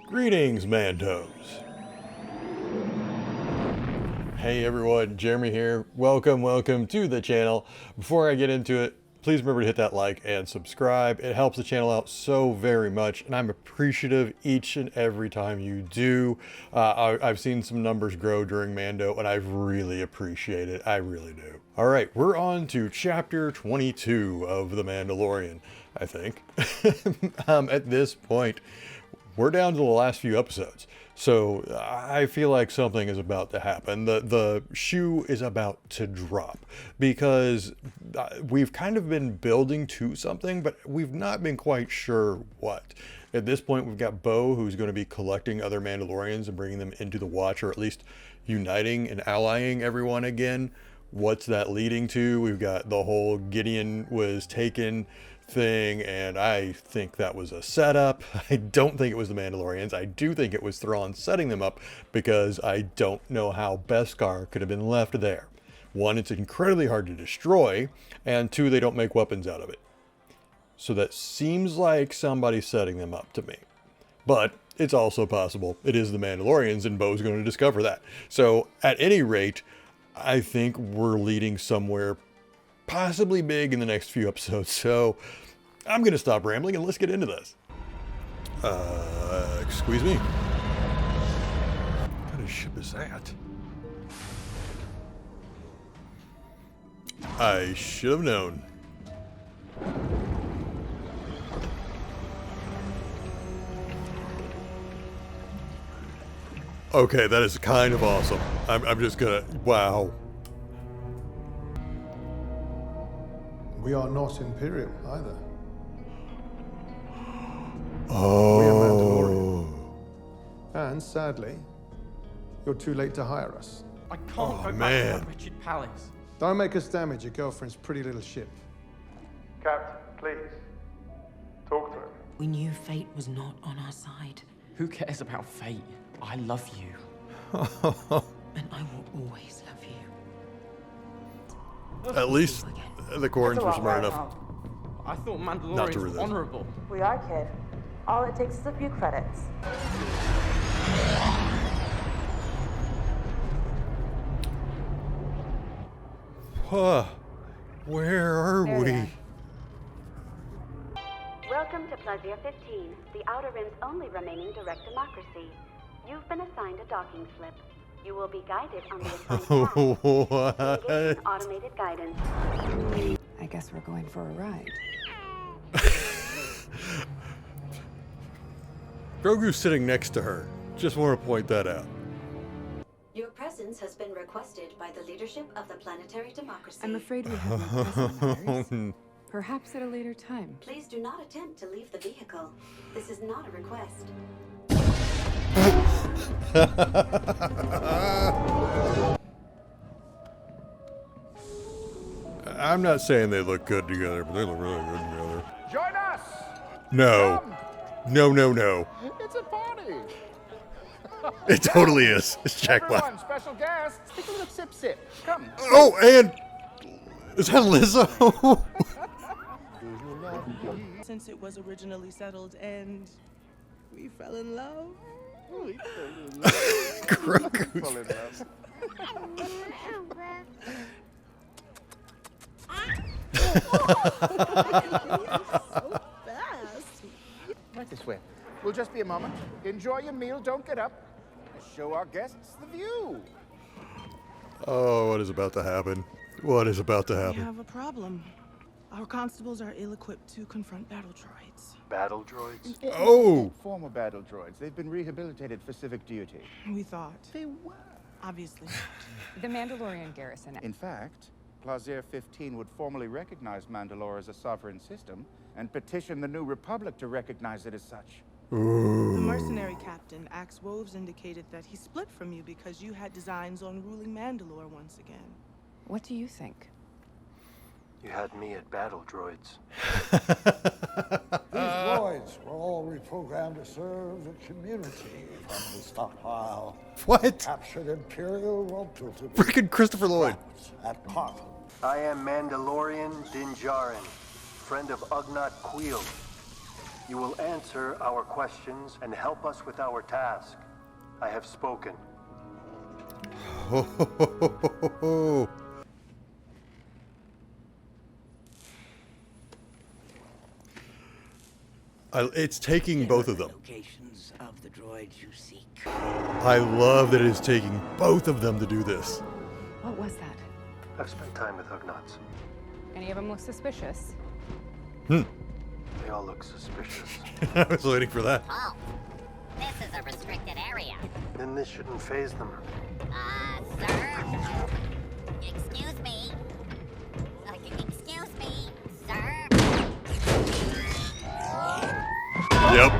Greetings, Mandos. Hey everyone, Jeremy here. Welcome to the channel. Before I get into it, please remember to hit that like and subscribe. It helps the channel out so very much, and I'm appreciative each and every time you do. I've seen some numbers grow during Mando, and I really appreciate it. I really do. All right, we're on to chapter 22 of The Mandalorian, I think. At this point, we're down to the last few episodes, so I feel like something is about to happen. The shoe is about to drop, because we've kind of been building to something, but we've not been quite sure what. At this point, we've got Bo, who's going to be collecting other Mandalorians and bringing them into the Watch, or at least uniting and allying everyone again. What's that leading to? We've got the whole Gideon was taken thing, and I think that was a setup. I don't think it was the Mandalorians. I do think it was Thrawn setting them up, because I don't know how Beskar could have been left there. One, it's incredibly hard to destroy, and two, they don't make weapons out of it. So that seems like somebody's setting them up to me. But it's also possible it is the Mandalorians, and Bo's going to discover that. So at any rate, I think we're leading somewhere possibly big in the next few episodes. So I'm going to stop rambling and let's get into this. Excuse me? What kind of ship is that? I should have known. Okay, that is kind of awesome. I'm just gonna, wow. We are not Imperial either. Oh. We are Mandalorian. And sadly, you're too late to hire us. I can't go back to that wretched palace. Don't make us damage your girlfriend's pretty little ship. Captain, please. Talk to him. We knew fate was not on our side. Who cares about fate? I love you. And I will always love you. At least the Corns were smart enough. I thought Not to Mandalorians resist. were honorable. We are, kid. All it takes is a few credits. Where are we? Welcome to Plaisir 15, the Outer Rim's only remaining direct democracy. You've been assigned a docking slip. You will be guided on the assigned path. Engage in automated guidance. I guess we're going for a ride. Grogu's sitting next to her. Just want to point that out. Your presence has been requested by the leadership of the planetary democracy. I'm afraid we have no pressing matters. Perhaps at a later time. Please do not attempt to leave the vehicle. This is not a request. I'm not saying they look good together, but they look really good together. Join us! No. No. It's a party! It totally is. It's Jack Black. Everyone, special guests, take a little sip. Come. Oh, and is that Lizzo? Since it was originally settled and we fell in love. Grogu's. Right this way. We'll just be a moment. Enjoy your meal, don't get up. Let's show our guests the view. Oh, what is about to happen? What is about to We happen? have a problem. Our constables are ill-equipped to confront battle droids. Battle droids? Oh! Former battle droids. They've been rehabilitated for civic duty. We thought. They were. Obviously. The Mandalorian garrison. In fact, Plaisir 15 would formally recognize Mandalore as a sovereign system and petition the New Republic to recognize it as such. The mercenary captain, Axe Woves, indicated that he split from you because you had designs on ruling Mandalore once again. What do you think? You had me at battle droids. These droids were all reprogrammed to serve the community from the stockpile. What? Captured Imperial rope-tilted Freaking Christopher Lloyd. at Parton. I am Mandalorian Din Djarin, friend of Ugnaught Kuiil. You will answer our questions and help us with our task. I have spoken. It's taking both of them. Locations of the droids you seek. I love that it is taking both of them to do this. What was that? I've spent time with Ugnaughts. Any of them look suspicious? They all look suspicious. I was waiting for that. Oh, this is a restricted area. Then this shouldn't faze them. Sir? Excuse me? Excuse me, sir? Yep.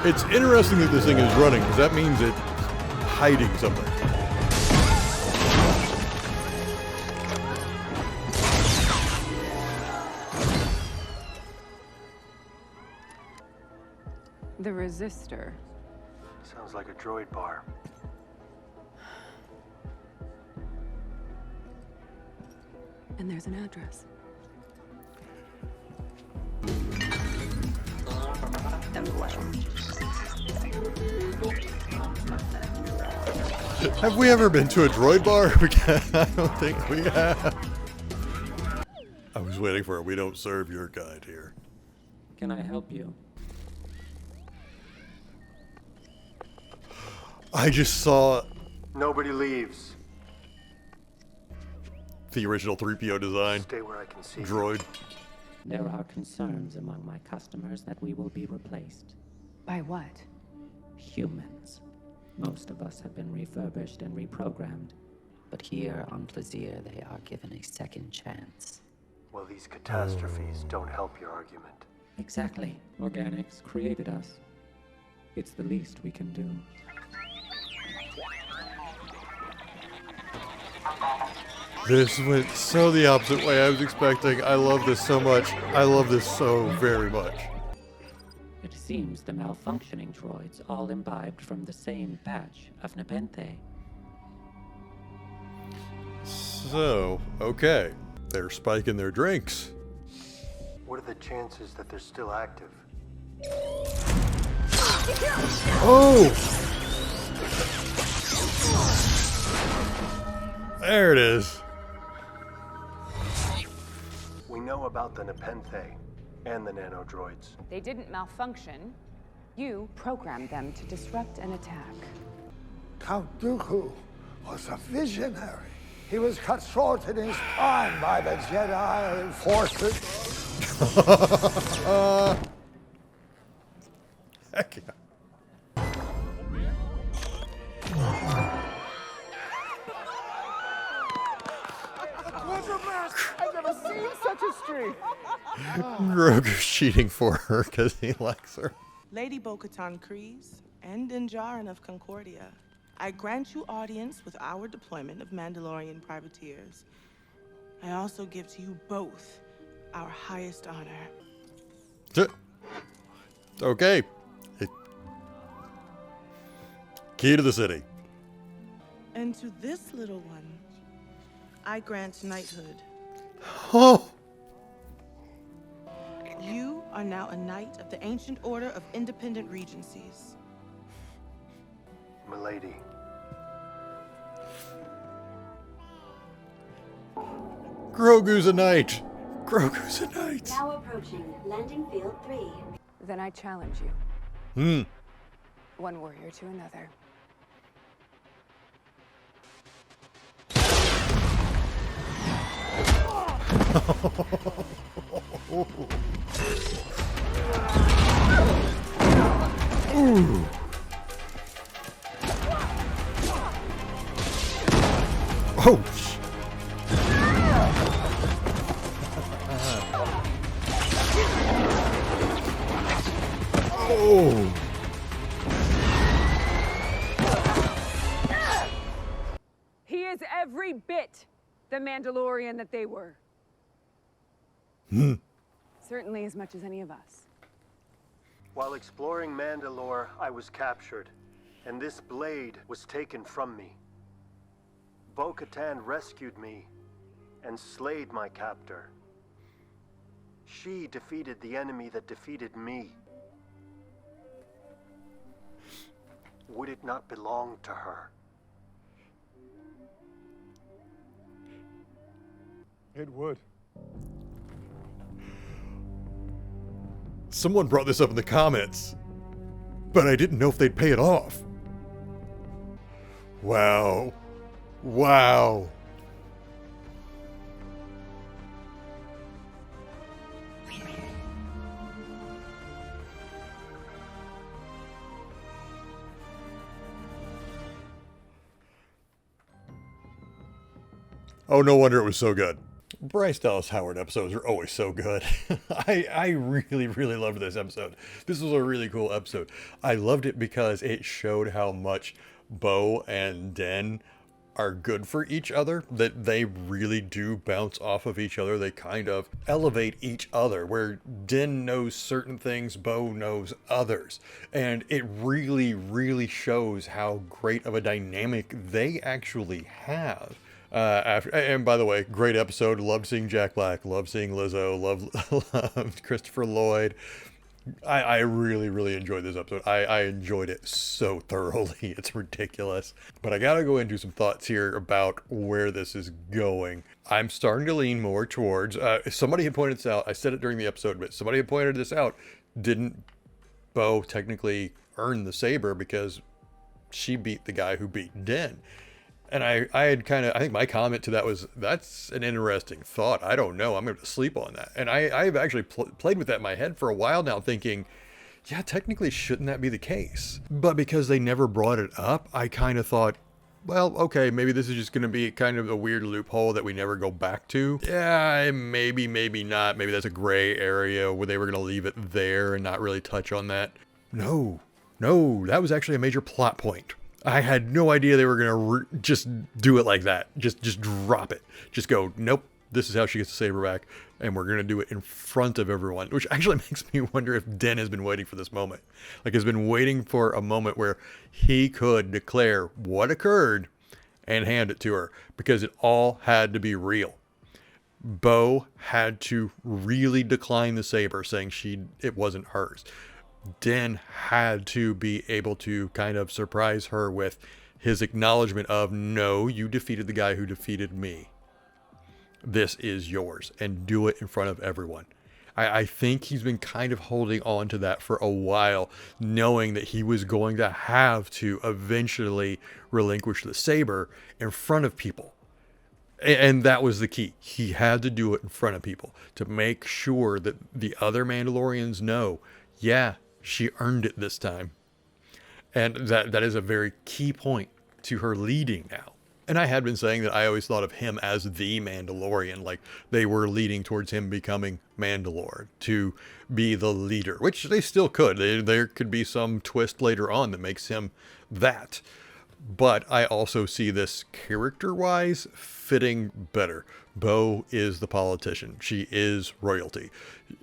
It's interesting that this thing is running, because that means it's hiding something. The resistor. Sounds like a droid bar. And there's an address. Have we ever been to a droid bar? I don't think we have. I was waiting for it. We don't serve your kind here. Can I help you? I just saw Nobody leaves. the original 3PO design. Stay where I can see. Droid. There are concerns among my customers that we will be replaced. By what? Humans. Most of us have been refurbished and reprogrammed. But here on Plaisir, they are given a second chance. Well, these catastrophes don't help your argument. Exactly. Organics created us. It's the least we can do. This went so the opposite way I was expecting. I love this so much. I love this so very much. It seems the malfunctioning droids all imbibed from the same batch of Nepenthe. So, okay. They're spiking their drinks. What are the chances that they're still active? Oh! There it is. We know about the Nepenthe and the nanodroids. They didn't malfunction. You programmed them to disrupt an attack. Count Dooku was a visionary. He was cut short in his prime by the Jedi forces. Heck yeah. I've never seen such a streak. Grogu's cheating for her because he likes her. Lady Bo-Katan Kryze and Din Djarin of Concordia, I grant you audience with our deployment of Mandalorian privateers. I also give to you both our highest honor. Okay. Key to the city. And to this little one, I grant knighthood. Oh. You are now a knight of the Ancient Order of Independent Regencies. Milady. Grogu's a knight. Grogu's a knight. Now approaching landing field 3. Then I challenge you. One warrior to another. Ooh. Oh. Oh. He is every bit the Mandalorian that they were. Certainly as much as any of us. While exploring Mandalore, I was captured, and this blade was taken from me. Bo-Katan rescued me and slayed my captor. She defeated the enemy that defeated me. Would it not belong to her? It would. Someone brought this up in the comments, but I didn't know if they'd pay it off. Wow. Wow. Oh, no wonder it was so good. Bryce Dallas Howard episodes are always so good. I really, really loved this episode. This was a really cool episode. I loved it because it showed how much Bo and Den are good for each other, that they really do bounce off of each other. They kind of elevate each other, where Den knows certain things, Bo knows others. And it really, really shows how great of a dynamic they actually have. And by the way, great episode. Loved seeing Jack Black. Loved seeing Lizzo. Loved Christopher Lloyd. I really, really enjoyed this episode. I enjoyed it so thoroughly. It's ridiculous. But I gotta go into some thoughts here about where this is going. I'm starting to lean more towards, somebody had pointed this out. I said it during the episode, but somebody had pointed this out. Didn't Bo technically earn the saber because she beat the guy who beat Den? And I think my comment to that was, that's an interesting thought. I don't know. I'm going to sleep on that. And I've actually played with that in my head for a while now, thinking, yeah, technically, shouldn't that be the case? But because they never brought it up, I kind of thought, well, okay, maybe this is just going to be kind of a weird loophole that we never go back to. Yeah, maybe not. Maybe that's a gray area where they were going to leave it there and not really touch on that. No, that was actually a major plot point. I had no idea they were going to just do it like that. Just drop it. Just go, nope, this is how she gets the saber back. And we're going to do it in front of everyone. Which actually makes me wonder if Den has been waiting for this moment. Like, has been waiting for a moment where he could declare what occurred and hand it to her. Because it all had to be real. Bo had to really decline the saber, saying it wasn't hers. Den had to be able to kind of surprise her with his acknowledgement of, no, you defeated the guy who defeated me. This is yours, and do it in front of everyone. I think he's been kind of holding on to that for a while, knowing that he was going to have to eventually relinquish the saber in front of people. And that was the key. He had to do it in front of people to make sure that the other Mandalorians know, yeah, she earned it this time. And that is a very key point to her leading now. And I had been saying that I always thought of him as the Mandalorian, like they were leading towards him becoming Mandalore, to be the leader, which they still could. There could be some twist later on that makes him that. But I also see this character-wise fitting better. Bo is the politician. She is royalty.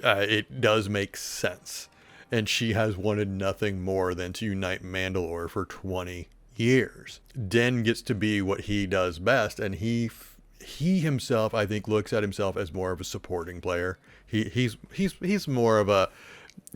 It does make sense. And she has wanted nothing more than to unite Mandalore for 20 years. Den gets to be what he does best, and he himself, I think, looks at himself as more of a supporting player. He's more of a,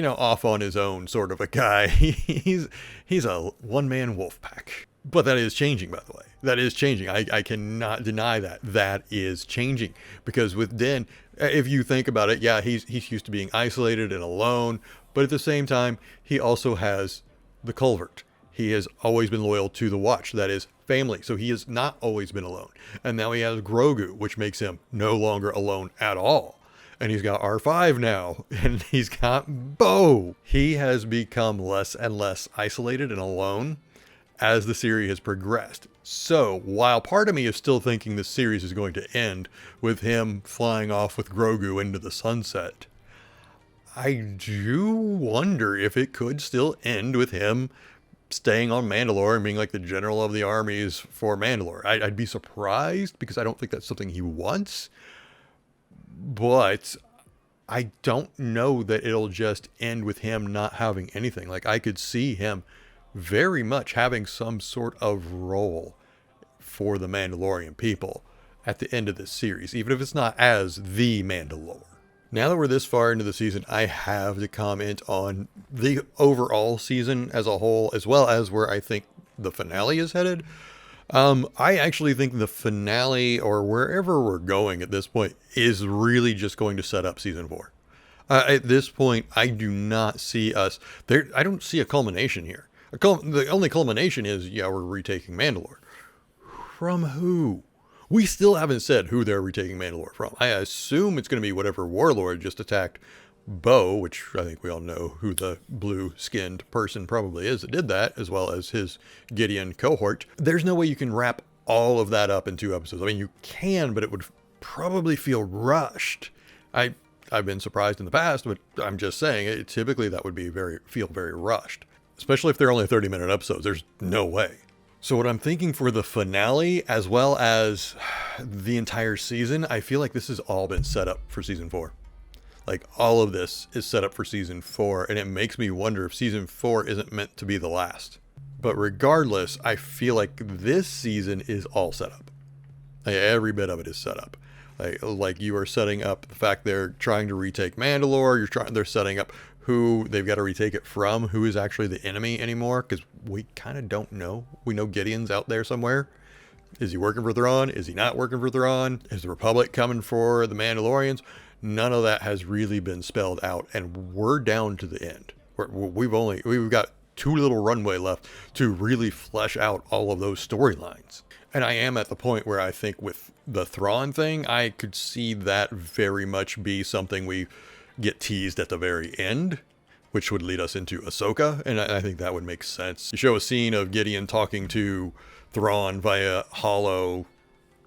off on his own sort of a guy. He's a one-man wolf pack. But that is changing, by the way. That is changing. I cannot deny that. That is changing. Because with Den, if you think about it, yeah, he's used to being isolated and alone. But at the same time, he also has the culvert. He has always been loyal to the Watch. That is family. So he has not always been alone. And now he has Grogu, which makes him no longer alone at all. And he's got R5 now. And he's got Bo. He has become less and less isolated and alone as the series has progressed. So, while part of me is still thinking the series is going to end with him flying off with Grogu into the sunset, I do wonder if it could still end with him staying on Mandalore and being like the general of the armies for Mandalore. I'd be surprised, because I don't think that's something he wants. But I don't know that it'll just end with him not having anything. Like, I could see him very much having some sort of role for the Mandalorian people at the end of this series, even if it's not as the Mandalore. Now that we're this far into the season, I have to comment on the overall season as a whole, as well as where I think the finale is headed. I actually think the finale, or wherever we're going at this point, is really just going to set up season 4. At this point, I do not see us there. I don't see a culmination here. The only culmination is, yeah, we're retaking Mandalore. From who? We still haven't said who they're retaking Mandalore from. I assume it's going to be whatever warlord just attacked Bo, which I think we all know who the blue-skinned person probably is that did that, as well as his Gideon cohort. There's no way you can wrap all of that up in 2 episodes. I mean, you can, but it would probably feel rushed. I've been surprised in the past, but I'm just saying, typically that would be feel very rushed. Especially if they're only 30-minute episodes. There's no way. So what I'm thinking for the finale, as well as the entire season, I feel like this has all been set up for season 4. Like, all of this is set up for season 4, and it makes me wonder if season 4 isn't meant to be the last. But regardless, I feel like this season is all set up. Like, every bit of it is set up. Like you are setting up the fact they're trying to retake Mandalore. They're setting up who they've got to retake it from, who is actually the enemy anymore, because we kind of don't know. We know Gideon's out there somewhere. Is he working for Thrawn? Is he not working for Thrawn? Is the Republic coming for the Mandalorians? None of that has really been spelled out, and we're down to the end. We've got too little runway left to really flesh out all of those storylines. And I am at the point where I think with the Thrawn thing, I could see that very much be something we get teased at the very end, which would lead us into Ahsoka, and I think that would make sense. You show a scene of Gideon talking to Thrawn via holo,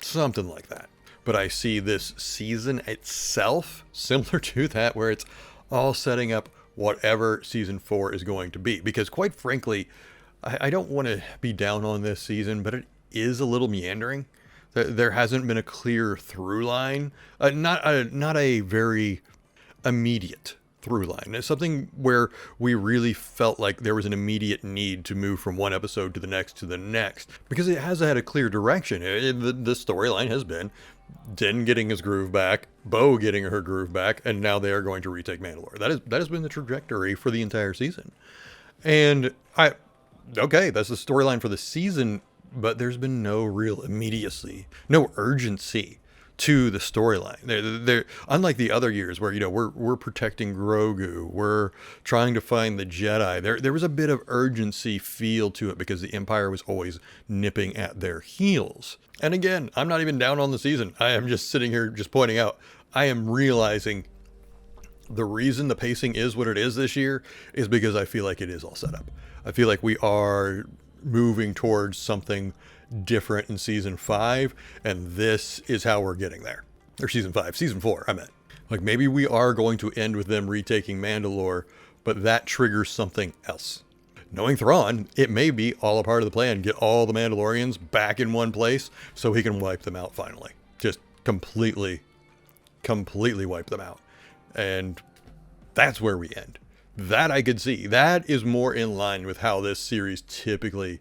something like that. But I see this season itself similar to that, where it's all setting up whatever season 4 is going to be. Because quite frankly, I don't want to be down on this season, but it is a little meandering. There hasn't been a clear through line, not a very immediate through line. It's something where we really felt like there was an immediate need to move from one episode to the next, because it has had a clear direction. The storyline has been Din getting his groove back, Bo getting her groove back, and now they are going to retake Mandalore. That has been the trajectory for the entire season. And okay, that's the storyline for the season, but there's been no real immediacy, no urgency to the storyline. They're unlike the other years where, you know, we're protecting Grogu, we're trying to find the Jedi. There was a bit of urgency feel to it because the Empire was always nipping at their heels. And again, I'm not even down on the season. I am just sitting here just pointing out, I am realizing the reason the pacing is what it is this year is because I feel like it is all set up. I feel like we are moving towards something different in season 5, and this is how we're getting there. Or season 4, I meant. Like, maybe we are going to end with them retaking Mandalore, but that triggers something else. Knowing Thrawn, it may be all a part of the plan. Get all the Mandalorians back in one place so he can wipe them out finally. Just completely wipe them out. And that's where we end. That I could see. That is more in line with how this series typically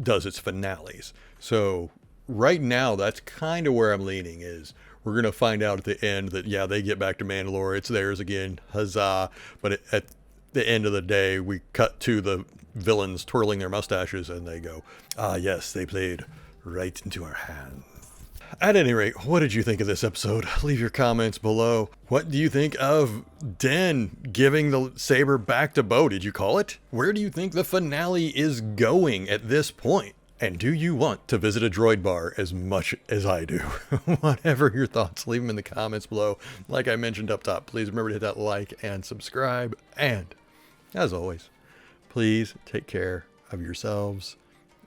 does its finales. So right now, that's kind of where I'm leaning is we're going to find out at the end that, yeah, they get back to Mandalore. It's theirs again. Huzzah. But at the end of the day, we cut to the villains twirling their mustaches and they go, ah, yes, they played right into our hands. At any rate, what did you think of this episode? Leave your comments below. What do you think of Din giving the saber back to Bo? Did you call it? Where do you think the finale is going at this point? And do you want to visit a droid bar as much as I do? Whatever your thoughts, leave them in the comments below. Like I mentioned up top, please remember to hit that like and subscribe. And as always, please take care of yourselves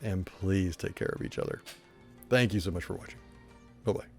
and please take care of each other. Thank you so much for watching. Bye-bye.